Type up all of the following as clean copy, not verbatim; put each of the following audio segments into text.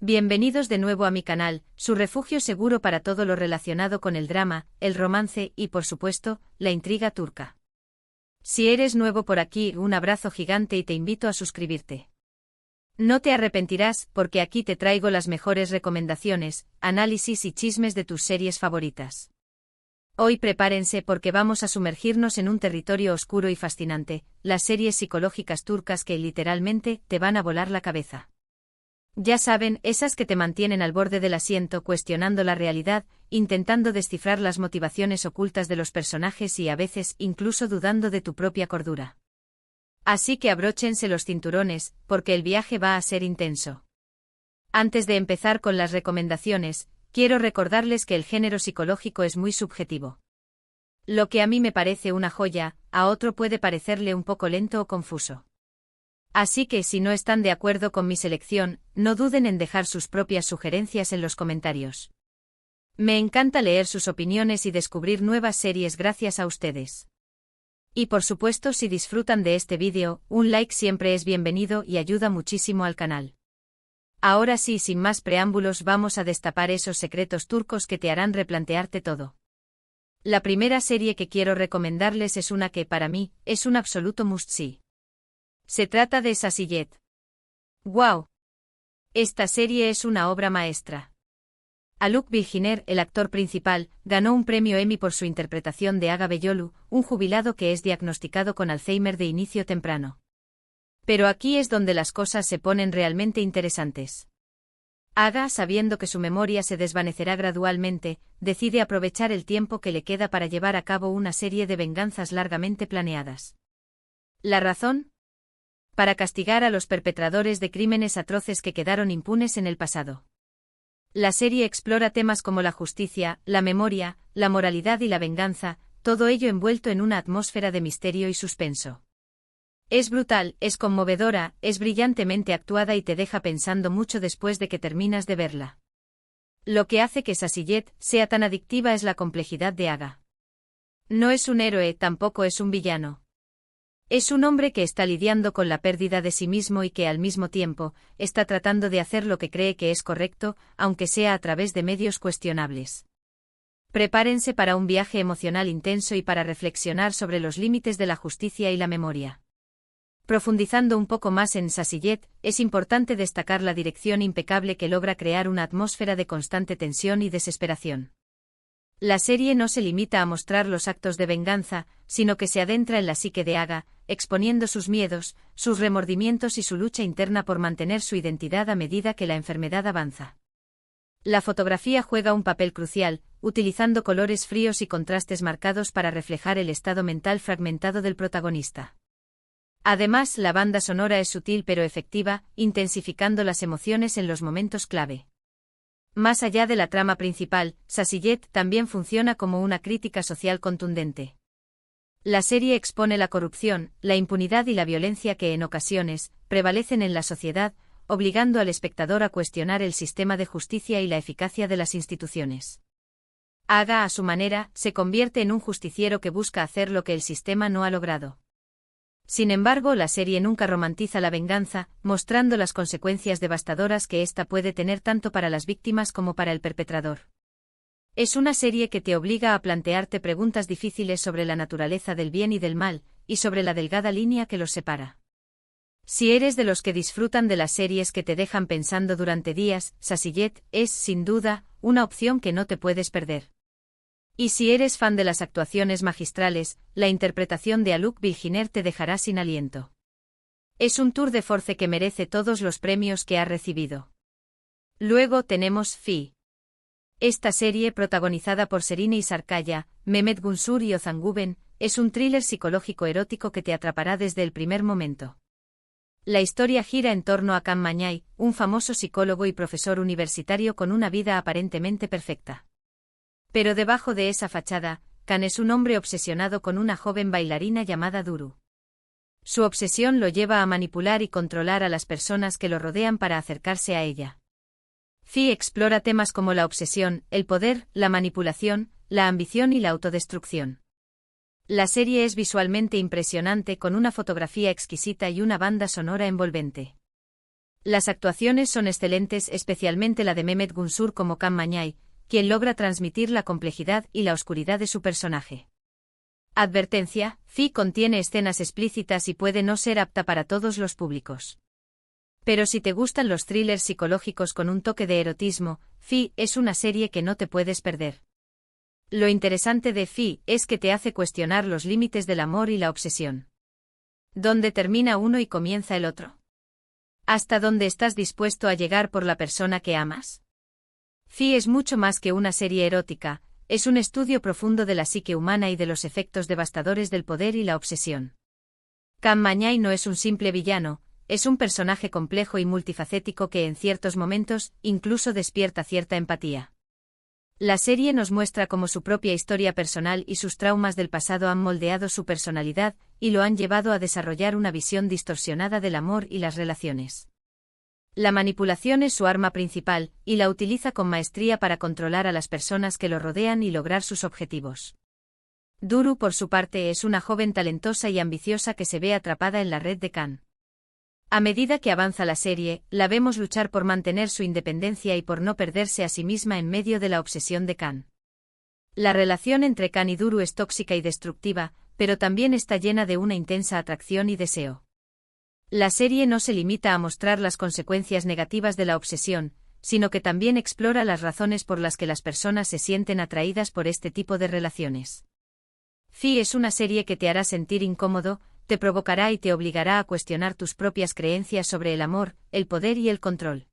Bienvenidos de nuevo a mi canal, su refugio seguro para todo lo relacionado con el drama, el romance y, por supuesto, la intriga turca. Si eres nuevo por aquí, un abrazo gigante y te invito a suscribirte. No te arrepentirás, porque aquí te traigo las mejores recomendaciones, análisis y chismes de tus series favoritas. Hoy prepárense porque vamos a sumergirnos en un territorio oscuro y fascinante, las series psicológicas turcas que literalmente te van a volar la cabeza. Ya saben, esas que te mantienen al borde del asiento cuestionando la realidad, intentando descifrar las motivaciones ocultas de los personajes y a veces incluso dudando de tu propia cordura. Así que abróchense los cinturones, porque el viaje va a ser intenso. Antes de empezar con las recomendaciones, quiero recordarles que el género psicológico es muy subjetivo. Lo que a mí me parece una joya, a otro puede parecerle un poco lento o confuso. Así que si no están de acuerdo con mi selección, no duden en dejar sus propias sugerencias en los comentarios. Me encanta leer sus opiniones y descubrir nuevas series gracias a ustedes. Y por supuesto, si disfrutan de este vídeo, un like siempre es bienvenido y ayuda muchísimo al canal. Ahora sí, sin más preámbulos, vamos a destapar esos secretos turcos que te harán replantearte todo. La primera serie que quiero recomendarles es una que, para mí, es un absoluto must-see. Se trata de Sasiyet. ¡Wow! Esta serie es una obra maestra. Haluk Bilginer, el actor principal, ganó un premio Emmy por su interpretación de Aga Beyolu, un jubilado que es diagnosticado con Alzheimer de inicio temprano. Pero aquí es donde las cosas se ponen realmente interesantes. Aga, sabiendo que su memoria se desvanecerá gradualmente, decide aprovechar el tiempo que le queda para llevar a cabo una serie de venganzas largamente planeadas. ¿La razón? Para castigar a los perpetradores de crímenes atroces que quedaron impunes en el pasado. La serie explora temas como la justicia, la memoria, la moralidad y la venganza, todo ello envuelto en una atmósfera de misterio y suspenso. Es brutal, es conmovedora, es brillantemente actuada y te deja pensando mucho después de que terminas de verla. Lo que hace que Sasiyet sea tan adictiva es la complejidad de Aga. No es un héroe, tampoco es un villano. Es un hombre que está lidiando con la pérdida de sí mismo y que al mismo tiempo está tratando de hacer lo que cree que es correcto, aunque sea a través de medios cuestionables. Prepárense para un viaje emocional intenso y para reflexionar sobre los límites de la justicia y la memoria. Profundizando un poco más en Sasiyet, es importante destacar la dirección impecable que logra crear una atmósfera de constante tensión y desesperación. La serie no se limita a mostrar los actos de venganza, sino que se adentra en la psique de Aga, exponiendo sus miedos, sus remordimientos y su lucha interna por mantener su identidad a medida que la enfermedad avanza. La fotografía juega un papel crucial, utilizando colores fríos y contrastes marcados para reflejar el estado mental fragmentado del protagonista. Además, la banda sonora es sutil pero efectiva, intensificando las emociones en los momentos clave. Más allá de la trama principal, Sasiyet también funciona como una crítica social contundente. La serie expone la corrupción, la impunidad y la violencia que en ocasiones prevalecen en la sociedad, obligando al espectador a cuestionar el sistema de justicia y la eficacia de las instituciones. Aga, a su manera, se convierte en un justiciero que busca hacer lo que el sistema no ha logrado. Sin embargo, la serie nunca romantiza la venganza, mostrando las consecuencias devastadoras que ésta puede tener tanto para las víctimas como para el perpetrador. Es una serie que te obliga a plantearte preguntas difíciles sobre la naturaleza del bien y del mal, y sobre la delgada línea que los separa. Si eres de los que disfrutan de las series que te dejan pensando durante días, Sasiyet es, sin duda, una opción que no te puedes perder. Y si eres fan de las actuaciones magistrales, la interpretación de Haluk Bilginer te dejará sin aliento. Es un tour de force que merece todos los premios que ha recibido. Luego tenemos Fi. Esta serie, protagonizada por Serine Sarkaya, Mehmet Günsur y Ozan Güven, es un thriller psicológico erótico que te atrapará desde el primer momento. La historia gira en torno a Can Mañay, un famoso psicólogo y profesor universitario con una vida aparentemente perfecta. Pero debajo de esa fachada, Can es un hombre obsesionado con una joven bailarina llamada Duru. Su obsesión lo lleva a manipular y controlar a las personas que lo rodean para acercarse a ella. Fi explora temas como la obsesión, el poder, la manipulación, la ambición y la autodestrucción. La serie es visualmente impresionante con una fotografía exquisita y una banda sonora envolvente. Las actuaciones son excelentes, especialmente la de Mehmet Günsur como Can Mañay, quien logra transmitir la complejidad y la oscuridad de su personaje. Advertencia: Fi contiene escenas explícitas y puede no ser apta para todos los públicos. Pero si te gustan los thrillers psicológicos con un toque de erotismo, Fi es una serie que no te puedes perder. Lo interesante de Fi es que te hace cuestionar los límites del amor y la obsesión. ¿Dónde termina uno y comienza el otro? ¿Hasta dónde estás dispuesto a llegar por la persona que amas? Fi es mucho más que una serie erótica, es un estudio profundo de la psique humana y de los efectos devastadores del poder y la obsesión. Can Mañay no es un simple villano, es un personaje complejo y multifacético que en ciertos momentos incluso despierta cierta empatía. La serie nos muestra cómo su propia historia personal y sus traumas del pasado han moldeado su personalidad y lo han llevado a desarrollar una visión distorsionada del amor y las relaciones. La manipulación es su arma principal, y la utiliza con maestría para controlar a las personas que lo rodean y lograr sus objetivos. Duru, por su parte, es una joven talentosa y ambiciosa que se ve atrapada en la red de Can. A medida que avanza la serie, la vemos luchar por mantener su independencia y por no perderse a sí misma en medio de la obsesión de Can. La relación entre Can y Duru es tóxica y destructiva, pero también está llena de una intensa atracción y deseo. La serie no se limita a mostrar las consecuencias negativas de la obsesión, sino que también explora las razones por las que las personas se sienten atraídas por este tipo de relaciones. Fi es una serie que te hará sentir incómodo, te provocará y te obligará a cuestionar tus propias creencias sobre el amor, el poder y el control.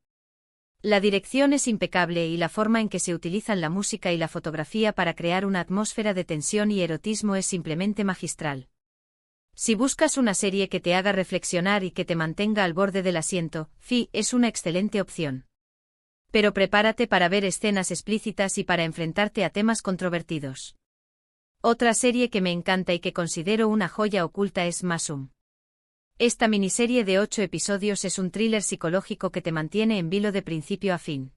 La dirección es impecable y la forma en que se utilizan la música y la fotografía para crear una atmósfera de tensión y erotismo es simplemente magistral. Si buscas una serie que te haga reflexionar y que te mantenga al borde del asiento, Fi es una excelente opción. Pero prepárate para ver escenas explícitas y para enfrentarte a temas controvertidos. Otra serie que me encanta y que considero una joya oculta es Masum. Esta miniserie de 8 episodios es un thriller psicológico que te mantiene en vilo de principio a fin.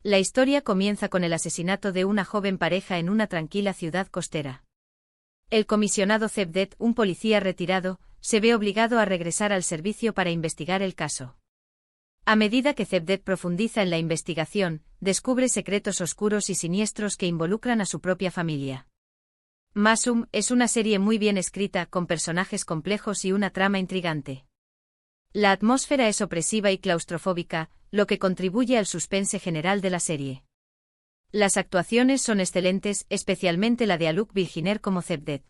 La historia comienza con el asesinato de una joven pareja en una tranquila ciudad costera. El comisionado Cevdet, un policía retirado, se ve obligado a regresar al servicio para investigar el caso. A medida que Cevdet profundiza en la investigación, descubre secretos oscuros y siniestros que involucran a su propia familia. Masum es una serie muy bien escrita, con personajes complejos y una trama intrigante. La atmósfera es opresiva y claustrofóbica, lo que contribuye al suspense general de la serie. Las actuaciones son excelentes, especialmente la de Aluk Bilginer como Cevdet.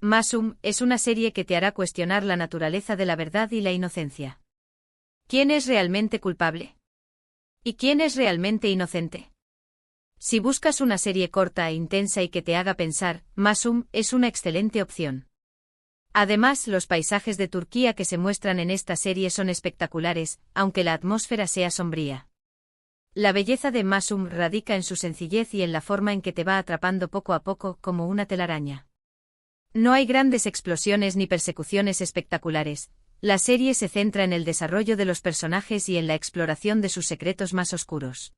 Masum es una serie que te hará cuestionar la naturaleza de la verdad y la inocencia. ¿Quién es realmente culpable? ¿Y quién es realmente inocente? Si buscas una serie corta e intensa y que te haga pensar, Masum es una excelente opción. Además, los paisajes de Turquía que se muestran en esta serie son espectaculares, aunque la atmósfera sea sombría. La belleza de Masum radica en su sencillez y en la forma en que te va atrapando poco a poco, como una telaraña. No hay grandes explosiones ni persecuciones espectaculares. La serie se centra en el desarrollo de los personajes y en la exploración de sus secretos más oscuros.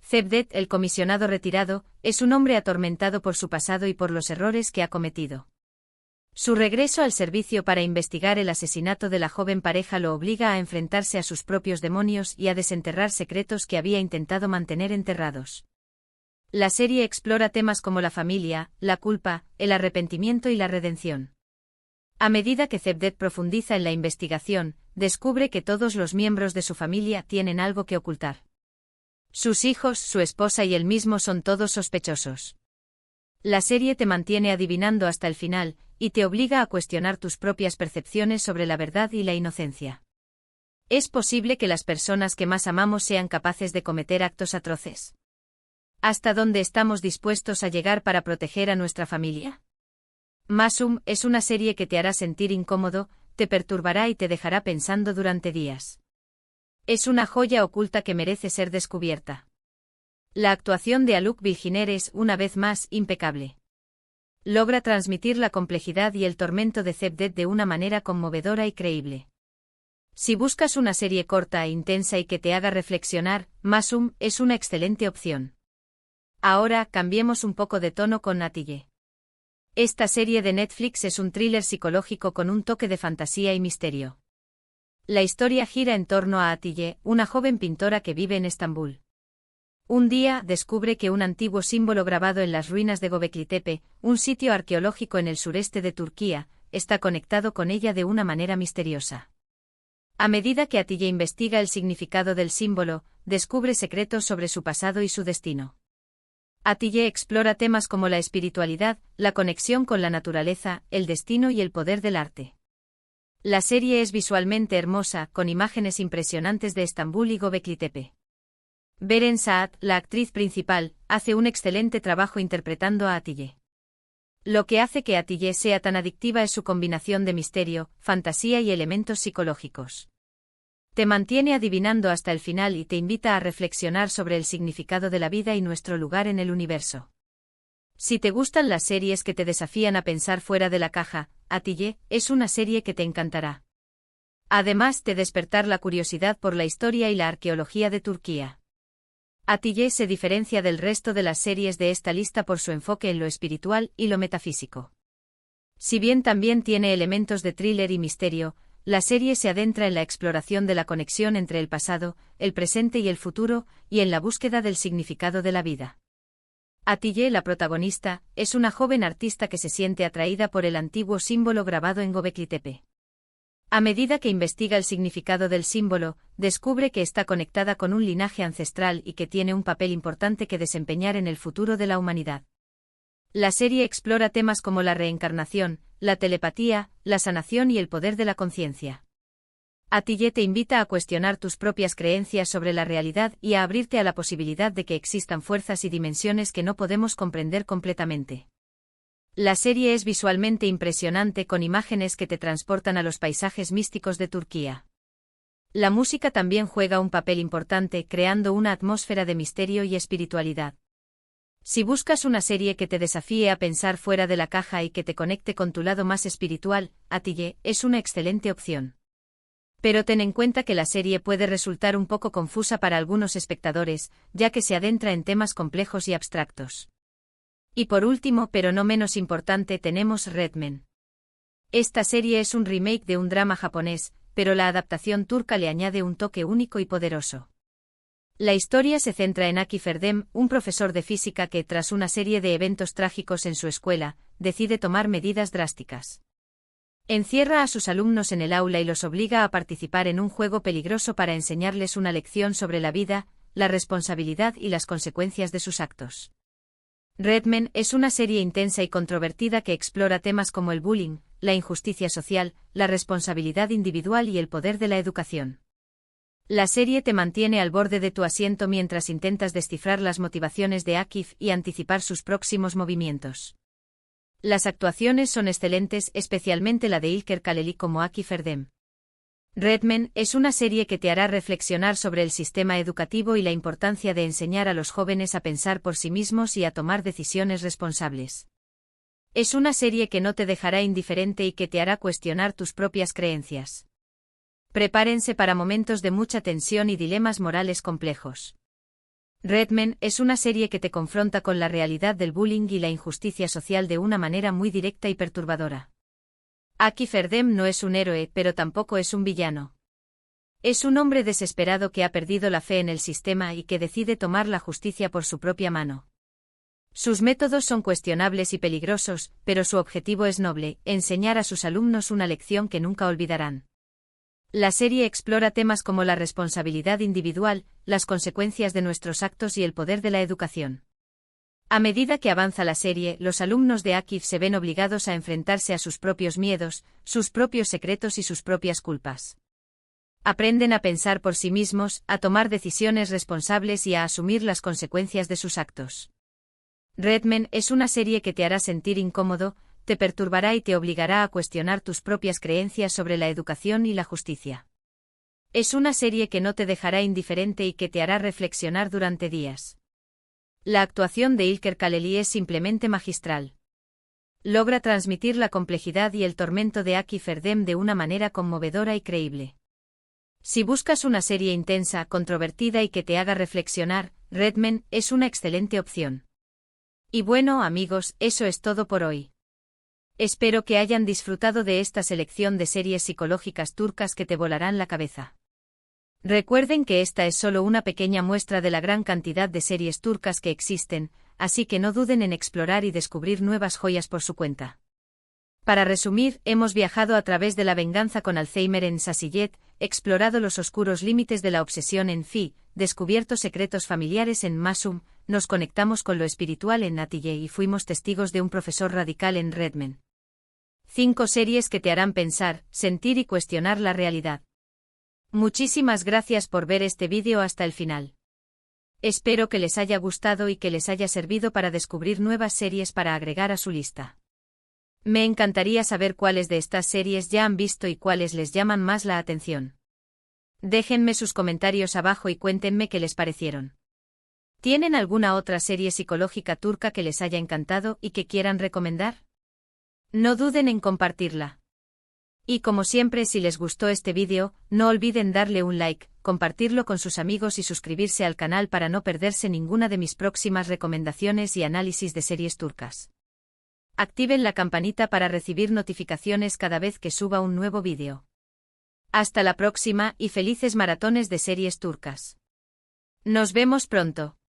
Cevdet, el comisionado retirado, es un hombre atormentado por su pasado y por los errores que ha cometido. Su regreso al servicio para investigar el asesinato de la joven pareja lo obliga a enfrentarse a sus propios demonios y a desenterrar secretos que había intentado mantener enterrados. La serie explora temas como la familia, la culpa, el arrepentimiento y la redención. A medida que Cevdet profundiza en la investigación, descubre que todos los miembros de su familia tienen algo que ocultar. Sus hijos, su esposa y él mismo son todos sospechosos. La serie te mantiene adivinando hasta el final, y te obliga a cuestionar tus propias percepciones sobre la verdad y la inocencia. ¿Es posible que las personas que más amamos sean capaces de cometer actos atroces? ¿Hasta dónde estamos dispuestos a llegar para proteger a nuestra familia? Masum es una serie que te hará sentir incómodo, te perturbará y te dejará pensando durante días. Es una joya oculta que merece ser descubierta. La actuación de Aluk Bilginer es, una vez más, impecable. Logra transmitir la complejidad y el tormento de Cevdet de una manera conmovedora y creíble. Si buscas una serie corta e intensa y que te haga reflexionar, Masum es una excelente opción. Ahora, cambiemos un poco de tono con Natille. Esta serie de Netflix es un thriller psicológico con un toque de fantasía y misterio. La historia gira en torno a Hatice, una joven pintora que vive en Estambul. Un día, descubre que un antiguo símbolo grabado en las ruinas de Göbekli Tepe, un sitio arqueológico en el sureste de Turquía, está conectado con ella de una manera misteriosa. A medida que Hatice investiga el significado del símbolo, descubre secretos sobre su pasado y su destino. Hatice explora temas como la espiritualidad, la conexión con la naturaleza, el destino y el poder del arte. La serie es visualmente hermosa, con imágenes impresionantes de Estambul y Göbekli Tepe. Beren Saat, la actriz principal, hace un excelente trabajo interpretando a Hatice. Lo que hace que Hatice sea tan adictiva es su combinación de misterio, fantasía y elementos psicológicos. Te mantiene adivinando hasta el final y te invita a reflexionar sobre el significado de la vida y nuestro lugar en el universo. Si te gustan las series que te desafían a pensar fuera de la caja, Hatice es una serie que te encantará. Además de despertar la curiosidad por la historia y la arqueología de Turquía. Hatice se diferencia del resto de las series de esta lista por su enfoque en lo espiritual y lo metafísico. Si bien también tiene elementos de thriller y misterio, la serie se adentra en la exploración de la conexión entre el pasado, el presente y el futuro, y en la búsqueda del significado de la vida. Hatice, la protagonista, es una joven artista que se siente atraída por el antiguo símbolo grabado en Göbekli Tepe. A medida que investiga el significado del símbolo, descubre que está conectada con un linaje ancestral y que tiene un papel importante que desempeñar en el futuro de la humanidad. La serie explora temas como la reencarnación, la telepatía, la sanación y el poder de la conciencia. Hatice te invita a cuestionar tus propias creencias sobre la realidad y a abrirte a la posibilidad de que existan fuerzas y dimensiones que no podemos comprender completamente. La serie es visualmente impresionante con imágenes que te transportan a los paisajes místicos de Turquía. La música también juega un papel importante creando una atmósfera de misterio y espiritualidad. Si buscas una serie que te desafíe a pensar fuera de la caja y que te conecte con tu lado más espiritual, Hatice es una excelente opción. Pero ten en cuenta que la serie puede resultar un poco confusa para algunos espectadores, ya que se adentra en temas complejos y abstractos. Y por último, pero no menos importante, tenemos Redmen. Esta serie es un remake de un drama japonés, pero la adaptación turca le añade un toque único y poderoso. La historia se centra en Akif Erdem, un profesor de física que, tras una serie de eventos trágicos en su escuela, decide tomar medidas drásticas. Encierra a sus alumnos en el aula y los obliga a participar en un juego peligroso para enseñarles una lección sobre la vida, la responsabilidad y las consecuencias de sus actos. Redmen es una serie intensa y controvertida que explora temas como el bullying, la injusticia social, la responsabilidad individual y el poder de la educación. La serie te mantiene al borde de tu asiento mientras intentas descifrar las motivaciones de Akif y anticipar sus próximos movimientos. Las actuaciones son excelentes, especialmente la de İlker Kaleli como Akif Erdem. Redmen es una serie que te hará reflexionar sobre el sistema educativo y la importancia de enseñar a los jóvenes a pensar por sí mismos y a tomar decisiones responsables. Es una serie que no te dejará indiferente y que te hará cuestionar tus propias creencias. Prepárense para momentos de mucha tensión y dilemas morales complejos. Redmen es una serie que te confronta con la realidad del bullying y la injusticia social de una manera muy directa y perturbadora. Akif Erdem no es un héroe, pero tampoco es un villano. Es un hombre desesperado que ha perdido la fe en el sistema y que decide tomar la justicia por su propia mano. Sus métodos son cuestionables y peligrosos, pero su objetivo es noble: enseñar a sus alumnos una lección que nunca olvidarán. La serie explora temas como la responsabilidad individual, las consecuencias de nuestros actos y el poder de la educación. A medida que avanza la serie, los alumnos de Akif se ven obligados a enfrentarse a sus propios miedos, sus propios secretos y sus propias culpas. Aprenden a pensar por sí mismos, a tomar decisiones responsables y a asumir las consecuencias de sus actos. Redmen es una serie que te hará sentir incómodo, te perturbará y te obligará a cuestionar tus propias creencias sobre la educación y la justicia. Es una serie que no te dejará indiferente y que te hará reflexionar durante días. La actuación de İlker Kaleli es simplemente magistral. Logra transmitir la complejidad y el tormento de Akif Erdem de una manera conmovedora y creíble. Si buscas una serie intensa, controvertida y que te haga reflexionar, Redmen es una excelente opción. Y bueno, amigos, eso es todo por hoy. Espero que hayan disfrutado de esta selección de series psicológicas turcas que te volarán la cabeza. Recuerden que esta es solo una pequeña muestra de la gran cantidad de series turcas que existen, así que no duden en explorar y descubrir nuevas joyas por su cuenta. Para resumir, hemos viajado a través de la venganza con Alzheimer en Sasiyet, explorado los oscuros límites de la obsesión en Fi, descubierto secretos familiares en Masum, nos conectamos con lo espiritual en Natille y fuimos testigos de un profesor radical en Redmen. 5 series que te harán pensar, sentir y cuestionar la realidad. Muchísimas gracias por ver este vídeo hasta el final. Espero que les haya gustado y que les haya servido para descubrir nuevas series para agregar a su lista. Me encantaría saber cuáles de estas series ya han visto y cuáles les llaman más la atención. Déjenme sus comentarios abajo y cuéntenme qué les parecieron. ¿Tienen alguna otra serie psicológica turca que les haya encantado y que quieran recomendar? No duden en compartirla. Y como siempre, si les gustó este vídeo, no olviden darle un like, compartirlo con sus amigos y suscribirse al canal para no perderse ninguna de mis próximas recomendaciones y análisis de series turcas. Activen la campanita para recibir notificaciones cada vez que suba un nuevo vídeo. Hasta la próxima y felices maratones de series turcas. Nos vemos pronto.